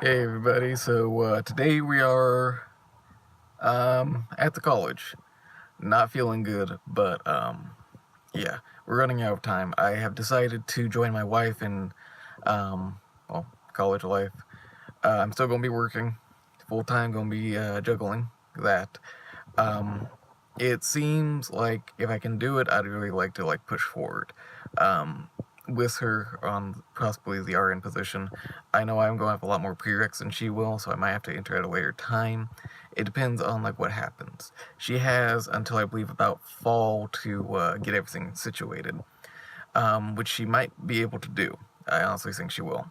Hey everybody, so today we are at the college. Not feeling good, but yeah, we're running out of time. I have decided to join my wife in well, college life. I'm still gonna be working full time, gonna be juggling that. Um, it seems like if I can do it, I'd really like to push forward. Um, with her on possibly the RN position, I know I'm going to have a lot more prereqs than she will, so I might have to enter at a later time. It depends on what happens. She has until I believe about fall to get everything situated, which she might be able to do. I honestly think she will.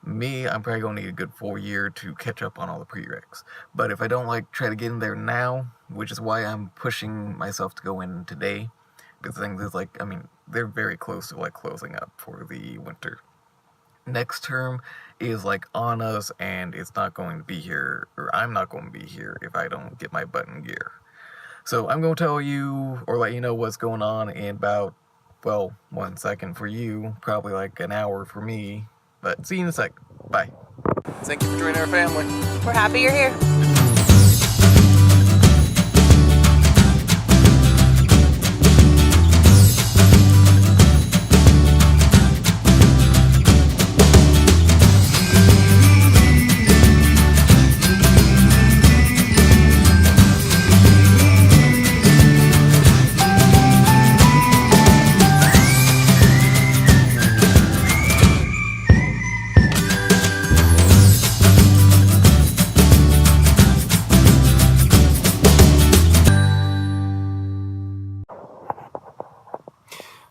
Me, I'm probably gonna need a good full year to catch up on all the prereqs. But if I don't try to get in there now, which is why I'm pushing myself to go in today, because things is they're very close to closing up for the winter. Next term is on us, and it's not going to be here, or I'm not going to be here if I don't get my butt in gear. So I'm going to tell you or let you know what's going on in about, well, 1 second for you, probably an hour for me. But see you in a sec. Bye. Thank you for joining our family. We're happy you're here.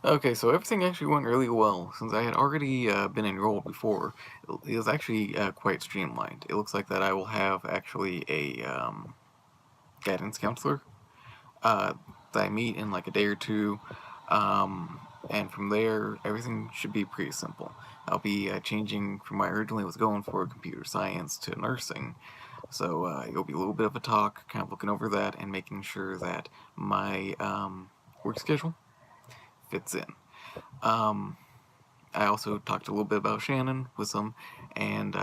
Okay, so everything actually went really well. Since I had already been enrolled before, it was actually quite streamlined. It looks like that I will have actually a guidance counselor that I meet in a day or two, and from there, everything should be pretty simple. I'll be changing from what I originally was going for, computer science, to nursing. So it'll be a little bit of a talk, kind of looking over that and making sure that my work schedule fits in. I also talked a little bit about Shannon with them, and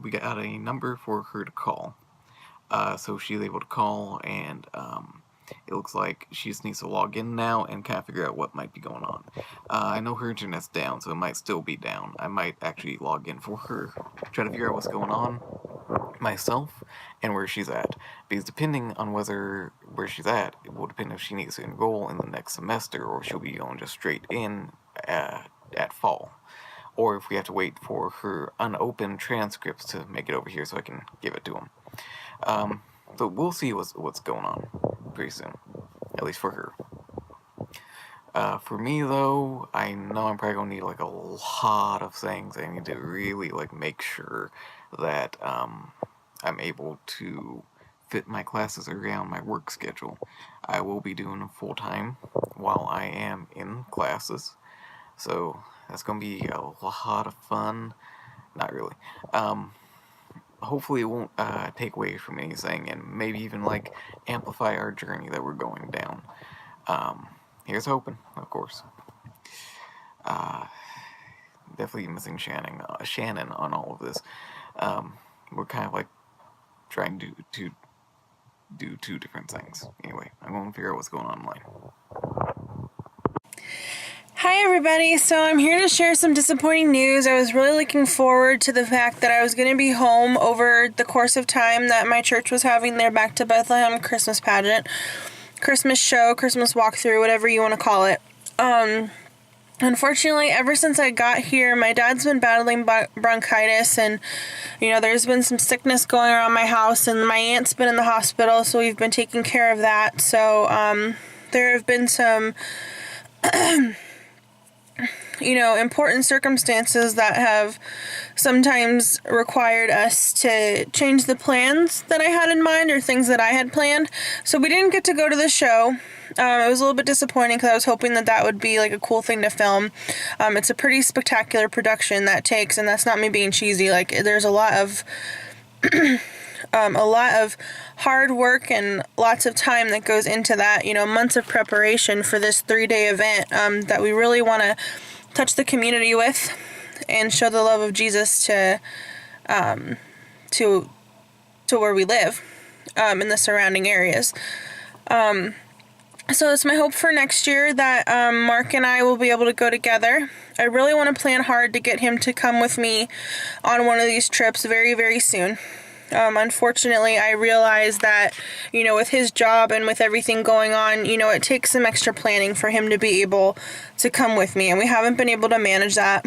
we got a number for her to call. So she's able to call, and it looks like she just needs to log in now and kind of figure out what might be going on. I know her internet's down, so it might still be down. I might actually log in for her, try to figure out what's going on myself and where she's at, because depending on where she's at, it will depend if she needs to enroll in the next semester or she'll be going just straight in at fall, or if we have to wait for her unopened transcripts to make it over here so I can give it to them. So we'll see what's going on pretty soon, at least for her. For me though, I know I'm probably gonna need a lot of things. I need to really make sure that I'm able to fit my classes around my work schedule. I will be doing full time while I am in classes, so that's gonna be a lot of fun. Not really. Hopefully it won't take away from anything, and maybe even amplify our journey that we're going down. Here's hoping, of course. Definitely missing Shannon on all of this. We're kind of trying to do two different things. Anyway, I'm going to figure out what's going on online. Hi everybody, so I'm here to share some disappointing news. I was really looking forward to the fact that I was going to be home over the course of time that my church was having their Back to Bethlehem Christmas pageant, Christmas show, Christmas walkthrough, whatever you want to call it. Unfortunately, ever since I got here, my dad's been battling bronchitis, and there's been some sickness going around my house, and my aunt's been in the hospital, so we've been taking care of that. So there have been some important circumstances that have sometimes required us to change the plans that I had in mind, or things that I had planned. So we didn't get to go to the show. It was a little bit disappointing because I was hoping that would be a cool thing to film. It's a pretty spectacular production that takes, and that's not me being cheesy. There's a lot of hard work and lots of time that goes into that. Months of preparation for this 3-day event that we really want to touch the community with and show the love of Jesus to to where we live, in the surrounding areas. So it's my hope for next year that Mark and I will be able to go together. I really want to plan hard to get him to come with me on one of these trips very, very soon. Unfortunately, I realize that, with his job and with everything going on, it takes some extra planning for him to be able to come with me, and we haven't been able to manage that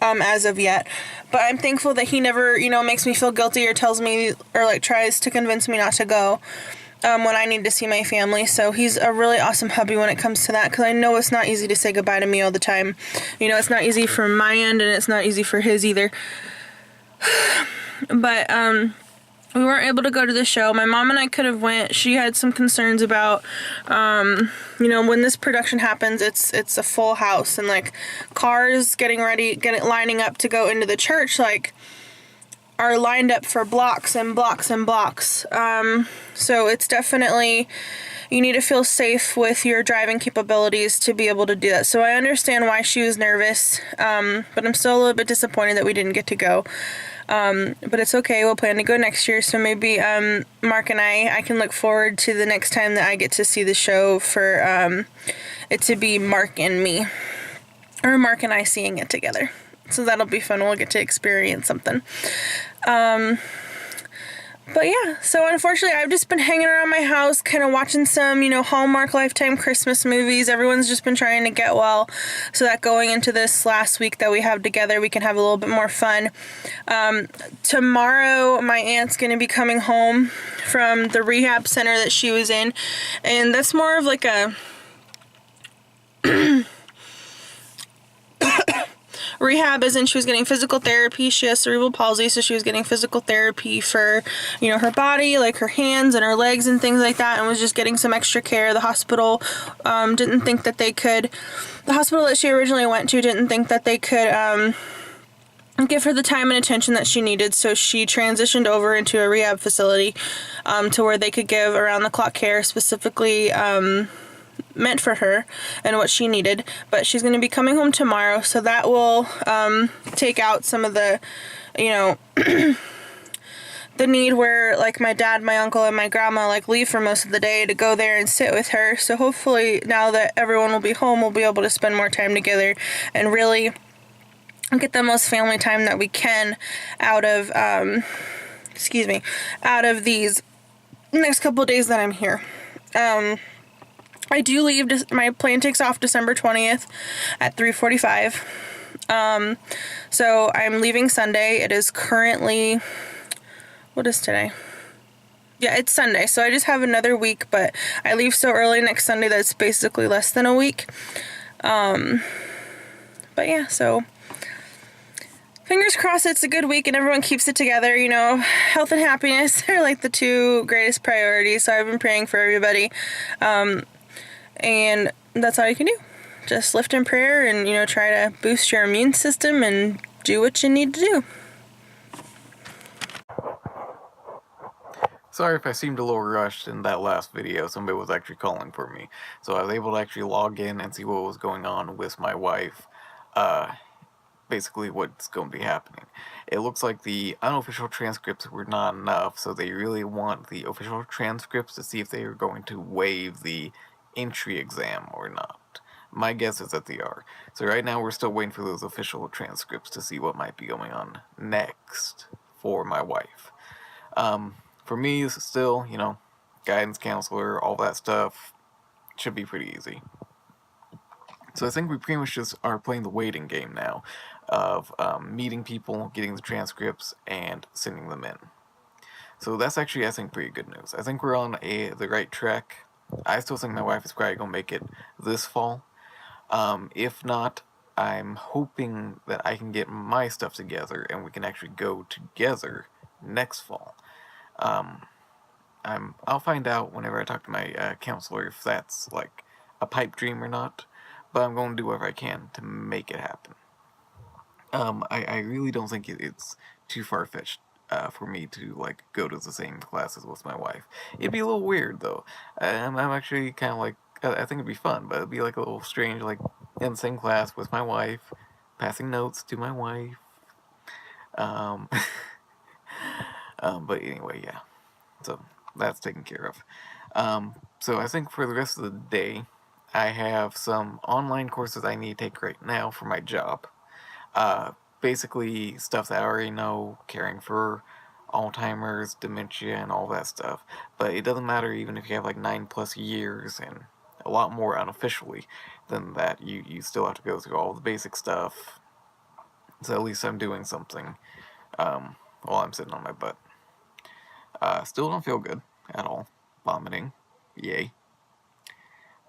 as of yet. But I'm thankful that he never, makes me feel guilty or tells me or tries to convince me not to go when I need to see my family. So he's a really awesome hubby when it comes to that, because I know it's not easy to say goodbye to me all the time. It's not easy from my end, and it's not easy for his either. But we weren't able to go to the show. My mom and I could have went. She had some concerns about, when this production happens, it's a full house, and cars lining up to go into the church, are lined up for blocks and blocks and blocks. So it's definitely, you need to feel safe with your driving capabilities to be able to do that. So I understand why she was nervous, but I'm still a little bit disappointed that we didn't get to go. But it's okay. We'll plan to go next year. So maybe Mark and I can look forward to the next time that I get to see the show for it to be Mark and me, or Mark and I seeing it together. So that'll be fun. We'll get to experience something. But yeah, so unfortunately I've just been hanging around my house, kind of watching some, Hallmark Lifetime Christmas movies. Everyone's just been trying to get well, so that going into this last week that we have together, we can have a little bit more fun. Tomorrow, my aunt's going to be coming home from the rehab center that she was in, and that's more of a rehab, as in she was getting physical therapy. She has cerebral palsy, so she was getting physical therapy for, her body, her hands and her legs and things like that, and was just getting some extra care. The hospital didn't think that they could, the hospital that she originally went to didn't think that they could give her the time and attention that she needed, so she transitioned over into a rehab facility to where they could give around-the-clock care, specifically meant for her and what she needed. But she's going to be coming home tomorrow, so that will take out some of the, the need where my dad, my uncle, and my grandma leave for most of the day to go there and sit with her. So hopefully now that everyone will be home, we'll be able to spend more time together and really get the most family time that we can out of out of these next couple of days that I'm here. I do leave, my plane takes off December 20th at 3:45. So I'm leaving Sunday. It is currently, what is today? Yeah, it's Sunday. So I just have another week, but I leave so early next Sunday that it's basically less than a week. But yeah, so fingers crossed it's a good week and everyone keeps it together. Health and happiness are the two greatest priorities. So I've been praying for everybody. And that's all you can do. Just lift in prayer and, try to boost your immune system and do what you need to do. Sorry if I seemed a little rushed in that last video. Somebody was actually calling for me. So I was able to actually log in and see what was going on with my wife. Basically what's going to be happening. It looks like the unofficial transcripts were not enough, so they really want the official transcripts to see if they are going to waive the entry exam or not. My guess is that they are. So right now we're still waiting for those official transcripts to see what might be going on next for my wife. For me, still, guidance counselor, all that stuff should be pretty easy. So I think we pretty much just are playing the waiting game now of meeting people, getting the transcripts, and sending them in. So that's actually, I think, pretty good news. I think we're on the right track. I still think my wife is probably going to make it this fall. If not, I'm hoping that I can get my stuff together and we can actually go together next fall. I'll find out whenever I talk to my counselor if that's a pipe dream or not, but I'm going to do whatever I can to make it happen. I really don't think it's too far-fetched for me to go to the same classes with my wife. It'd be a little weird though. I'm actually kind of I think it'd be fun, but it'd be a little strange, in the same class with my wife, passing notes to my wife. But anyway, yeah. So that's taken care of. So I think for the rest of the day, I have some online courses I need to take right now for my job. Uh, Basically stuff that I already know, caring for Alzheimer's, dementia, and all that stuff. But it doesn't matter even if you have like 9+ years and a lot more unofficially than that. You still have to go through all the basic stuff. So at least I'm doing something while I'm sitting on my butt. Still don't feel good at all. Vomiting. Yay.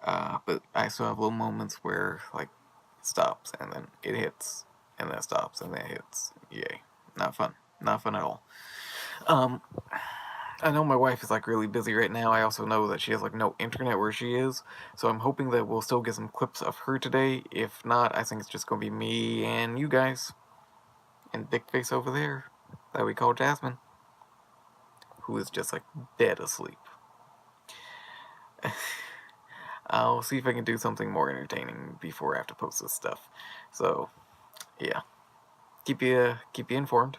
But I still have little moments where, like, it stops and then it hits, and then it stops and then it hits. Yay. Not fun. Not fun at all. I know my wife is, like, really busy right now. I also know that she has, like, no internet where she is. So I'm hoping that we'll still get some clips of her today. If not, I think it's just gonna be me and you guys. And Dick Face over there, that we call Jasmine, who is just, like, dead asleep. I'll see if I can do something more entertaining before I have to post this stuff. So, yeah. Keep you informed.